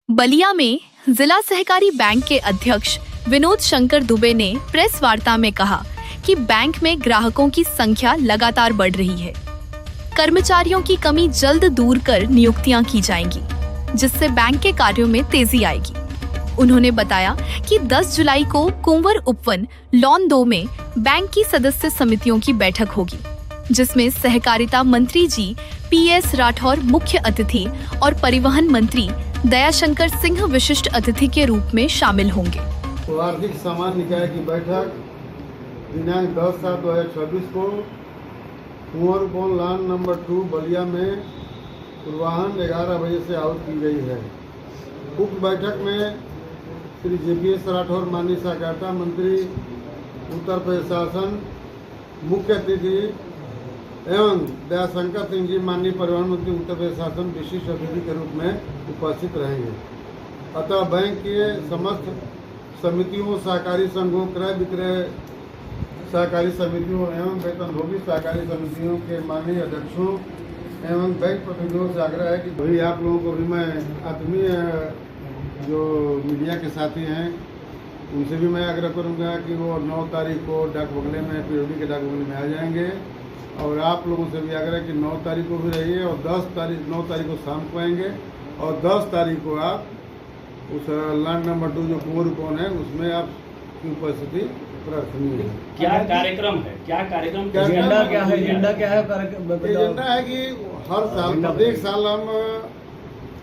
बलिया में जिला सहकारी बैंक के अध्यक्ष विनोद शंकर दुबे ने प्रेस वार्ता में कहा कि बैंक में ग्राहकों की संख्या लगातार बढ़ रही है। कर्मचारियों की कमी जल्द दूर कर नियुक्तियां की जाएंगी, जिससे बैंक के कार्यों में तेजी आएगी। उन्होंने बताया कि 10 जुलाई को कुंवर उपवन लॉन 2 में बैंक की सदस्य समितियों की बैठक होगी, जिसमें सहकारिता मंत्री जी PS राठौर मुख्य अतिथि और परिवहन मंत्री दयाशंकर सिंह विशिष्ट अतिथि के रूप में शामिल होंगे। वार्षिक सामान्य निकाय की बैठक दिनांक 10/7/2026 को कुंवर उपवन लॉन नंबर 2 बलिया में पूर्वाह्न 11 बजे से आहूत की गई है। उक्त बैठक में श्री JPS राठौर माननीय सहकारिता मंत्री उत्तर प्रदेश शासन मुख्य अतिथि एवं दयाशंकर सिंह जी माननीय परिवहन मंत्री उत्तर प्रदेश शासन विशिष्ट अतिथि के रूप में उपस्थित रहेंगे। अतः बैंक के समस्त समितियों, सहकारी संघों, क्रय विक्रय सहकारी समितियों एवं वेतनभोगी सहकारी समितियों के माननीय अध्यक्षों एवं बैंक प्रतिनिधियों से आग्रह है कि भाई आप लोगों को भी मैं आत्मीय जो मीडिया के साथी हैं उनसे भी मैं आग्रह करूंगा कि वो 9 तारीख को डाक बंगले में POD के डाक बंगले में आ जाएंगे। और आप लोगों से भी आग्रह कि 9 तारीख को भी रहिए और 9 तारीख को शाम को आएंगे और 10 तारीख को आप उस लॉन नंबर 2 जो कुंवर उपवन है उसमें आपकी उपस्थिति प्रार्थनीय है। क्या कार्यक्रम है? एजेंडा क्या है? एजेंडा है कि हर साल प्रत्येक साल हम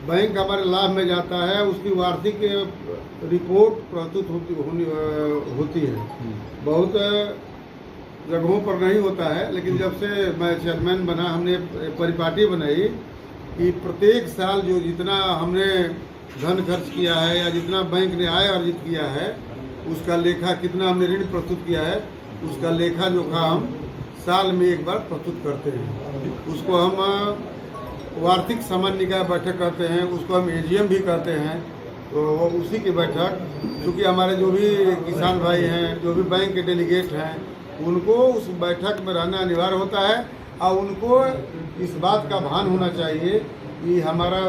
बैंक हमारे लाभ में जाता है, उसकी वार्षिक रिपोर्ट प्रस्तुत होती है। बहुत जगहों पर नहीं होता है, लेकिन जब से मैं चेयरमैन बना हमने परिपाटी बनाई कि प्रत्येक साल जो जितना हमने धन खर्च किया है या जितना बैंक ने आय अर्जित किया है उसका लेखा, कितना हमने ऋण प्रस्तुत किया है उसका लेखा जोखा हम साल में एक बार प्रस्तुत करते हैं। उसको हम वार्षिक सामान्य निकाय बैठक कहते हैं, उसको हम AGM भी कहते हैं। तो उसी की बैठक, क्योंकि हमारे जो भी किसान भाई हैं, जो भी बैंक के डेलीगेट हैं, उनको उस बैठक में रहना अनिवार्य होता है और उनको इस बात का भान होना चाहिए कि हमारा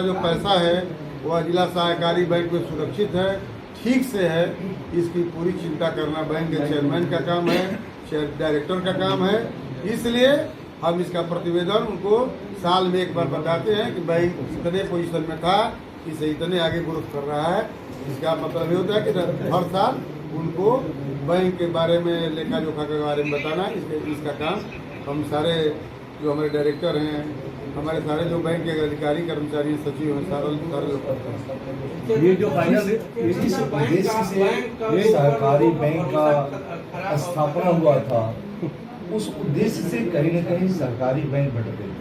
जो पैसा है वह जिला सहकारी बैंक में सुरक्षित है, ठीक से है। इसकी पूरी चिंता करना बैंक के चेयरमैन का काम है, डायरेक्टर का काम है। इसलिए हम इसका प्रतिवेदन उनको साल में एक बार बताते हैं कि बैंक इतने पोजीशन में था, इसे इतने आगे ग्रोथ कर रहा है। इसका मतलब ये होता है कि हर साल उनको बैंक के बारे में, लेखा जोखा के बारे में बताना। इसका काम हम सारे जो हमारे डायरेक्टर हैं, हमारे सारे जो बैंक के अधिकारी, कर्मचारी, सचिव हैं, सारे लोग करते हैं। ये जो फाइनल ये सहकारी बैंक का स्थापना हुआ था, उस उद्देश्य से कहीं न कहीं सरकारी बैंक बढ़ गई।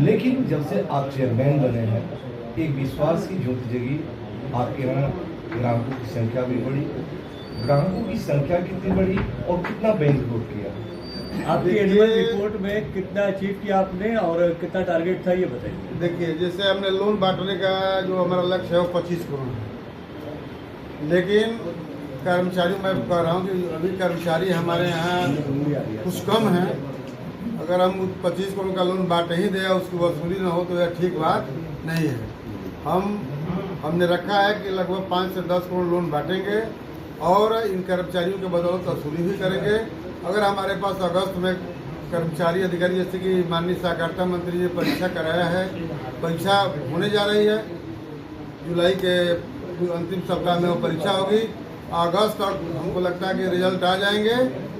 लेकिन जब से आप चेयरमैन बने हैं, एक विश्वास की ज्योति जगी। आपके यहाँ ग्राहकों की संख्या भी बढ़ी। ग्राहकों की संख्या कितनी बढ़ी और कितना बैंक ग्रोथ किया? आपकी एनुअल रिपोर्ट में कितना अचीव किया आपने और कितना टारगेट था, ये बताइए। देखिए, जैसे हमने लोन बांटने का जो हमारा लक्ष्य है वो 25 करोड़ है, लेकिन कर्मचारी, मैं कह रहा हूँ कि अभी कर्मचारी हमारे यहाँ कुछ कम है। अगर हम 25 करोड़ का लोन बांट ही दें, उसकी वसूली न हो तो यह ठीक बात नहीं है। हमने रखा है कि लगभग 5 से 10 करोड़ लोन बांटेंगे और इन कर्मचारियों के बदौलत वसूली भी करेंगे। अगर हमारे पास अगस्त में कर्मचारी अधिकारी, जैसे कि माननीय सहकारिता मंत्री ने परीक्षा कराया है, परीक्षा होने जा रही है, जुलाई के अंतिम सप्ताह में वो परीक्षा होगी। अगस्त तक हमको लगता है कि रिजल्ट आ जाएंगे,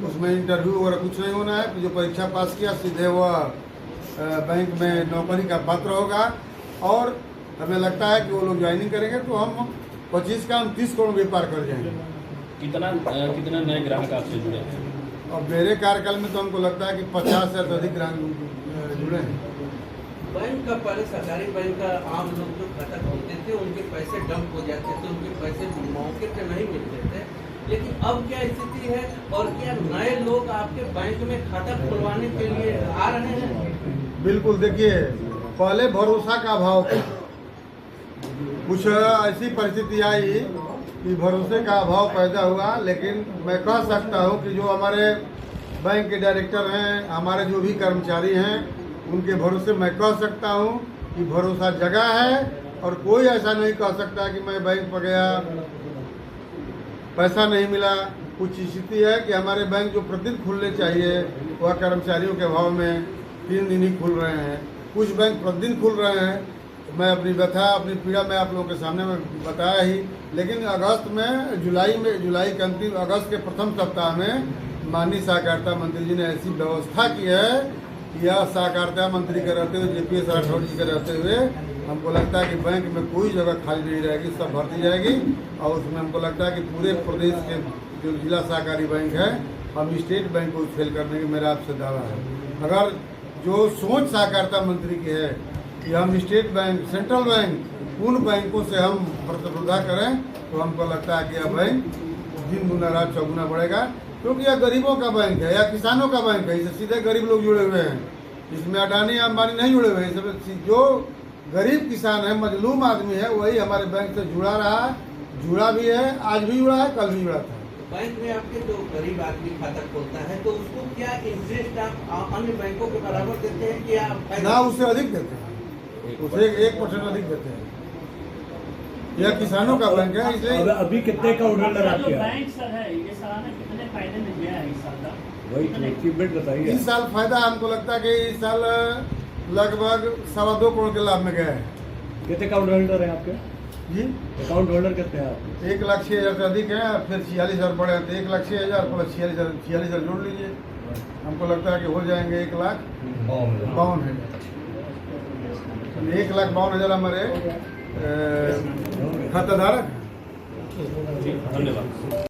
उसमें इंटरव्यू वगैरह कुछ नहीं होना है। जो परीक्षा पास किया सीधे वह बैंक में नौकरी का पात्र होगा और हमें लगता है कि वो लोग ज्वाइनिंग करेंगे तो हम 25 का हम 30 करोड़ भी पार कर जाएंगे। कितना नए ग्राहक आपसे जुड़े हैं? और मेरे कार्यकाल में तो हमको लगता है कि 50 से अधिक ग्राहक जुड़े हैं। बैंक का पहले सरकारी बैंक का आम लोग जो खाता खोलते थे उनके पैसे डंप हो जाते थे, उनके पैसे मौके पे नहीं मिलते थे। लेकिन अब क्या स्थिति है और क्या नए लोग आपके बैंक में खाता खुलवाने के लिए आ रहे हैं? बिल्कुल, देखिए, पहले भरोसा का अभाव था। कुछ ऐसी परिस्थिति आई कि भरोसे का अभाव पैदा हुआ। लेकिन मैं कह सकता हूं कि जो हमारे बैंक के डायरेक्टर हैं, हमारे जो भी कर्मचारी हैं, उनके भरोसे मैं कह सकता हूं कि भरोसा जगा है और कोई ऐसा नहीं कह सकता कि मैं बैंक पर गया पैसा नहीं मिला। कुछ स्थिति है कि हमारे बैंक जो प्रतिदिन खुलने चाहिए वह कर्मचारियों के अभाव में 3 दिन ही खुल रहे हैं, कुछ बैंक प्रतिदिन खुल रहे हैं। मैं अपनी व्यथा अपनी पीड़ा मैं आप लोगों के सामने में बताया ही, लेकिन जुलाई के अंतिम अगस्त के प्रथम सप्ताह में माननीय सहकारिता मंत्री जी ने ऐसी व्यवस्था की है कि यह सहकारिता मंत्री के रहते हुए JPS राठौर जी के रहते हुए हमको लगता है कि बैंक में कोई जगह खाली नहीं रहेगी, सब भरती जाएगी। और उसमें हमको लगता है कि पूरे प्रदेश के जो जिला सहकारी बैंक है हम स्टेट बैंक को फेल करने की मेरा आपसे दावा है। अगर जो सोच सहकारिता मंत्री की है कि हम स्टेट बैंक सेंट्रल बैंक उन बैंकों से हम प्रतिस्पर्धा करें तो हमको लगता है कि यह बैंक दिन गुना रात चौगुना बढ़ेगा, क्योंकि यह गरीबों का बैंक है या किसानों का बैंक है। इससे सीधे गरीब लोग जुड़े हुए हैं, इसमें अडानी अंबानी नहीं जुड़े हुए हैं। इसमें जो गरीब किसान है मजलूम आदमी है वही हमारे बैंक से जुड़ा रहा, जुड़ा भी है, आज भी जुड़ा है, कल भी जुड़ा था। बैंक में आपके जो गरीब आदमी खाता खोलता है तो उसको क्या इंटरेस्ट आप अन्य बैंकों के बराबर देते हैं कि आप ना उससे अधिक देते हैं, उसे 1% अधिक देते हैं। यह किसानों का बैंक है, इसलिए अभी कितने का ऑर्डर आपके यहाँ? बैंक सर है ये सालाना कितने फायदे में गया है इस साल का? वही अचीवमेंट बताइए। इस साल फायदा हमको लगता है कि इस साल लगभग 2.25 करोड़ के लाभ में गया है। कितने अकाउंट होल्डर है आपके? जी अकाउंट होल्डर कितने हैं आपके? 1,06,000 से अधिक है, फिर 46,000 बढ़े हैं तो 1,06,000 प्लस 46,000 जोड़ लीजिए, हमको लगता है कि हो जाएंगे 1,52,000। 1,52,000 हमारे खाताधारक। धन्यवाद।